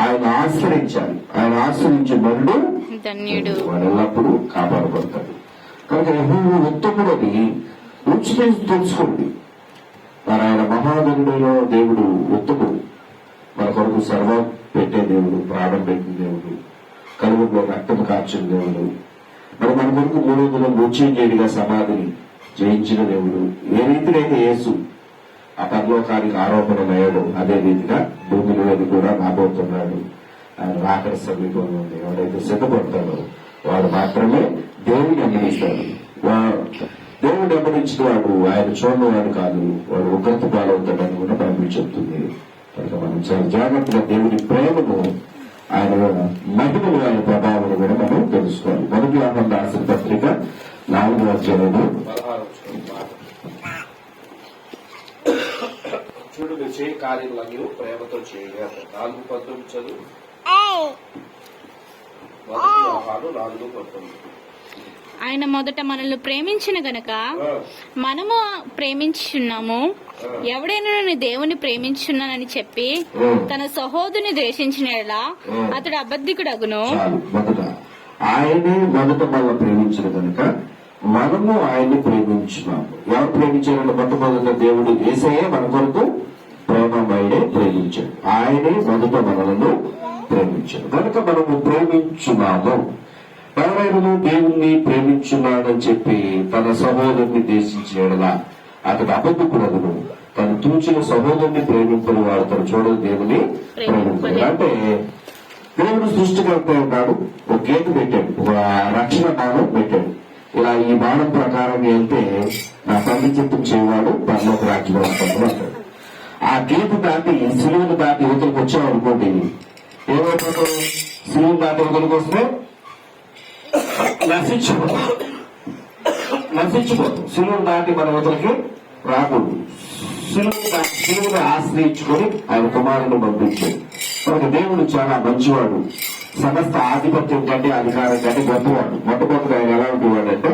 ఆయన ఆశ్రయించాలి. ఆయన ఆశ్రయించే నరుడు ధన్యుడు, వాడు ఎల్లప్పుడూ కాపాడబడతాడు. కనుక యెహోవా ఉత్తముడు అని రుచి తెలుసుకోండి. మరి ఆయన మహాధనుడైన దేవుడు ఉత్తముడు. మన కొరకు సర్వం పెట్టే దేవుడు, ప్రాణం పెట్టిన దేవుడు, కలుగులో రక్తం కార్చిన దేవుడు. మరి మన కొరకు 357గా సమాధిని జయించిన దేవుడు. ఏ రీతికైతే యేసు ఆ పరలోకానికి ఆరోపణమయ్యాడు, అదే రీతిగా భూమిలోని కూడా రాబోతున్నాడు. ఆయన రాకడ సమీపంలో ఉంది. ఎవరైతే సిద్ధపడతాడో వాడు మాత్రమే దేవుని వెంబడిస్తాడు. దేవుడు వెంబడించిన వాడు ఆయన చూడవాడు కాదు, వాడు ఉగ్రత పాలవుతాడని కూడా బైబిల్ చెప్తుంది. కనుక మనం చాలా జాగ్రత్తగా దేవుని ప్రేమను, ఆయన మహిమను, ఆయన ప్రభావం కూడా మనం తెలుసుకోవాలి. మొదటి యోహాను రాసిన పత్రిక 4వ అధ్యాయము 16వ చూడు, మీరు చేయ కార్యములన్నీ ప్రేమతో చేయగా 4:19 చదువు. 4:19. ఆయన మొదట మనల్ని ప్రేమించిన గనక మనము ప్రేమించున్నాము. ఎవడైనా దేవుని ప్రేమించున్నానని చెప్పి తన సహోదరుని ద్వేషించినలా అతడు అబద్ధికుడగును. ఆయనే మొదట మనల్ని ప్రేమించిన కనుక మనము ఆయన్ని ప్రేమించున్నాము. ఎవరు ప్రేమించారంటే మొట్టమొదట దేవుడు యేసయ్యే మన కొరకు ప్రేమమయుడే ప్రేమించాడు. ఆయనే మొదట మనలను ప్రేమించాడు కనుక మనము ప్రేమించున్నాము. ఎవరైనా దేవుణ్ణి ప్రేమించున్నాడని చెప్పి తన సహోదరుని ద్వేషించేలా అతడు అబద్ధకుడగును. తను తూచిన సహోదరుని ప్రేమింపని వాడు తను చూడని దేవుని ప్రేమింపడు. అంటే దేవుడు సృష్టికర్త ఉన్నాడు, ఒక గేటు పెట్టాడు, ఒక రక్షణ బాణం పెట్టాడు. ఇలా ఈ బాణం ప్రకారం వెళ్తే నా తండ్రి చిత్తం చేయవాడు పరలోక రాజ్యంలో అంటాడు. ఆ గేటు దాటి సిలువను దాటి యువతలకు వచ్చావు అనుకోండి, ఏమైపోతాడు? సిలువను దాటి యువతలకు వస్తే నశించిపోతాం. సిలువను దాటి మన యువతలకి రాకూడదు. సిలువను ఆశ్రయించుకొని ఆయన కుమారుని పంపించాడు. మనకు దేవుడు చాలా మంచివాడు. సమస్త ఆధిపత్యం కంటే, అధికారం కంటే గొప్పవాడు. మొట్టమొదటి ఆయన ఎలా ఉండేవాడంటే